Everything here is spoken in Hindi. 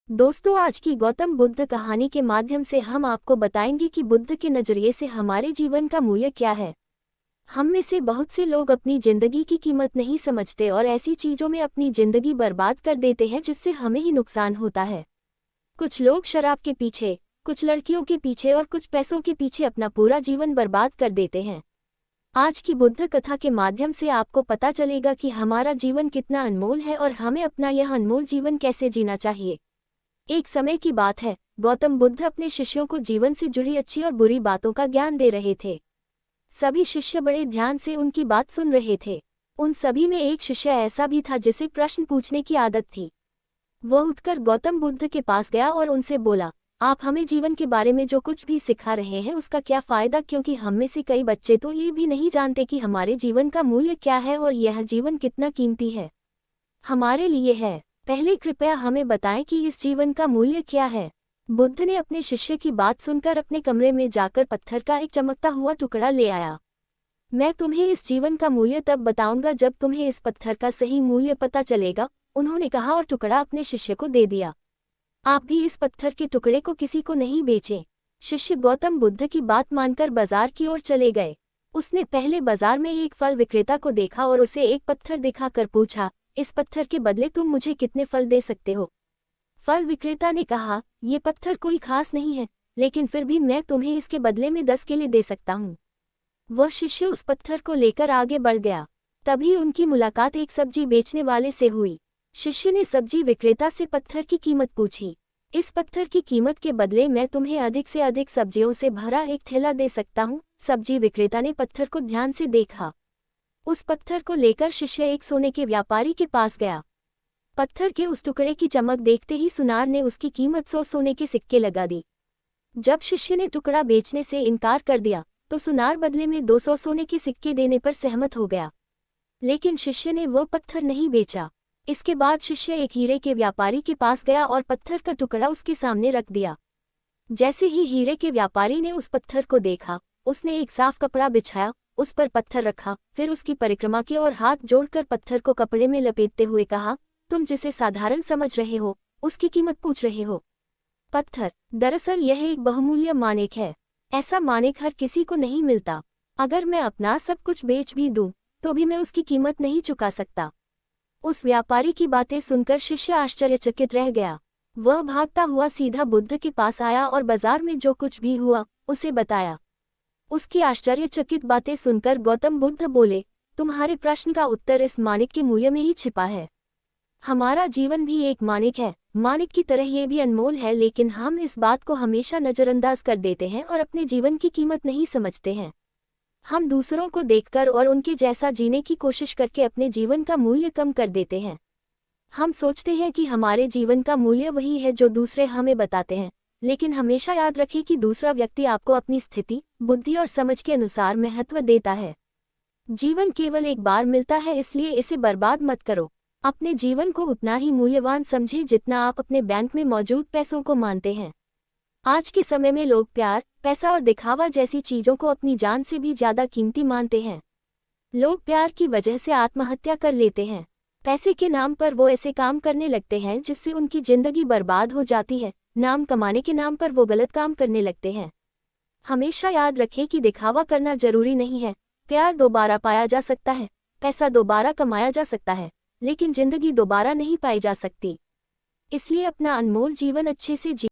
दोस्तों, आज की गौतम बुद्ध कहानी के माध्यम से हम आपको बताएंगे कि बुद्ध के नजरिए से हमारे जीवन का मूल्य क्या है। हम में से बहुत से लोग अपनी जिंदगी की कीमत नहीं समझते और ऐसी चीजों में अपनी जिंदगी बर्बाद कर देते हैं जिससे हमें ही नुकसान होता है। कुछ लोग शराब के पीछे, कुछ लड़कियों के पीछे और कुछ पैसों के पीछे अपना पूरा जीवन बर्बाद कर देते हैं। आज की बुद्ध कथा के माध्यम से आपको पता चलेगा कि हमारा जीवन कितना अनमोल है और हमें अपना यह अनमोल जीवन कैसे जीना चाहिए। एक समय की बात है, गौतम बुद्ध अपने शिष्यों को जीवन से जुड़ी अच्छी और बुरी बातों का ज्ञान दे रहे थे। सभी शिष्य बड़े ध्यान से उनकी बात सुन रहे थे। उन सभी में एक शिष्य ऐसा भी था जिसे प्रश्न पूछने की आदत थी। वह उठकर गौतम बुद्ध के पास गया और उनसे बोला, आप हमें जीवन के बारे में जो कुछ भी सिखा रहे हैं उसका क्या फायदा, क्योंकि हम में से कई बच्चे तो ये भी नहीं जानते कि हमारे जीवन का मूल्य क्या है और यह जीवन कितना कीमती है हमारे लिए है। पहले कृपया हमें बताएं कि इस जीवन का मूल्य क्या है। बुद्ध ने अपने शिष्य की बात सुनकर अपने कमरे में जाकर पत्थर का एक चमकता हुआ टुकड़ा ले आया। मैं तुम्हें इस जीवन का मूल्य तब बताऊंगा जब तुम्हें इस पत्थर का सही मूल्य पता चलेगा, उन्होंने कहा और टुकड़ा अपने शिष्य को दे दिया। आप भी इस पत्थर के टुकड़े को किसी को नहीं बेचें। शिष्य गौतम बुद्ध की बात मानकर बाजार की ओर चले गए। उसने पहले बाजार में एक फल विक्रेता को देखा और उसे एक पत्थर दिखाकर पूछा, इस पत्थर के बदले तुम मुझे कितने फल दे सकते हो। फल विक्रेता ने कहा, ये पत्थर कोई खास नहीं है, लेकिन फिर भी मैं तुम्हें इसके बदले में 10 केले दे सकता हूँ। वह शिष्य उस पत्थर को लेकर आगे बढ़ गया। तभी उनकी मुलाकात एक सब्जी बेचने वाले से हुई। शिष्य ने सब्जी विक्रेता से पत्थर की कीमत पूछी। इस पत्थर की कीमत के बदले मैं तुम्हें अधिक से अधिक सब्जियों से भरा एक थैला दे सकता हूँ। सब्जी विक्रेता ने पत्थर को ध्यान से देखा। उस पत्थर को लेकर शिष्य एक सोने के व्यापारी के पास गया। पत्थर के उस टुकड़े की चमक देखते ही सुनार ने उसकी कीमत 100 सोने के सिक्के लगा दी। जब शिष्य ने टुकड़ा बेचने से इनकार कर दिया तो सुनार बदले में 200 सोने के सिक्के देने पर सहमत हो गया। लेकिन शिष्य ने वह पत्थर नहीं बेचा। इसके बाद शिष्य एक हीरे के व्यापारी के पास गया और पत्थर का टुकड़ा उसके सामने रख दिया। जैसे ही हीरे के व्यापारी ने उस पत्थर को देखा, उसने एक साफ कपड़ा बिछाया, उस पर पत्थर रखा, फिर उसकी परिक्रमा की और हाथ जोड़कर पत्थर को कपड़े में लपेटते हुए कहा, तुम जिसे साधारण समझ रहे हो उसकी कीमत पूछ रहे हो। पत्थर, दरअसल यह एक बहुमूल्य माणिक है। ऐसा माणिक हर किसी को नहीं मिलता। अगर मैं अपना सब कुछ बेच भी दूं तो भी मैं उसकी कीमत नहीं चुका सकता। उस व्यापारी की बातें सुनकर शिष्य आश्चर्यचकित रह गया। वह भागता हुआ सीधा बुद्ध के पास आया और बाजार में जो कुछ भी हुआ उसे बताया। उसकी आश्चर्यचकित बातें सुनकर गौतम बुद्ध बोले, तुम्हारे प्रश्न का उत्तर इस माणिक के मूल्य में ही छिपा है। हमारा जीवन भी एक माणिक है, माणिक की तरह ये भी अनमोल है, लेकिन हम इस बात को हमेशा नजरअंदाज कर देते हैं और अपने जीवन की कीमत नहीं समझते हैं। हम दूसरों को देखकर और उनके जैसा जीने की कोशिश करके अपने जीवन का मूल्य कम कर देते हैं। हम सोचते हैं कि हमारे जीवन का मूल्य वही है जो दूसरे हमें बताते हैं, लेकिन हमेशा याद रखें कि दूसरा व्यक्ति आपको अपनी स्थिति, बुद्धि और समझ के अनुसार महत्व देता है। जीवन केवल एक बार मिलता है, इसलिए इसे बर्बाद मत करो। अपने जीवन को उतना ही मूल्यवान समझें जितना आप अपने बैंक में मौजूद पैसों को मानते हैं। आज के समय में लोग प्यार, पैसा और दिखावा जैसी चीजों को अपनी जान से भी ज्यादा कीमती मानते हैं। लोग प्यार की वजह से आत्महत्या कर लेते हैं। पैसे के नाम पर वो ऐसे काम करने लगते हैं जिससे उनकी जिंदगी बर्बाद हो जाती है। नाम कमाने के नाम पर वो गलत काम करने लगते हैं। हमेशा याद रखें कि दिखावा करना जरूरी नहीं है। प्यार दोबारा पाया जा सकता है, पैसा दोबारा कमाया जा सकता है, लेकिन जिंदगी दोबारा नहीं पाई जा सकती। इसलिए अपना अनमोल जीवन अच्छे से जी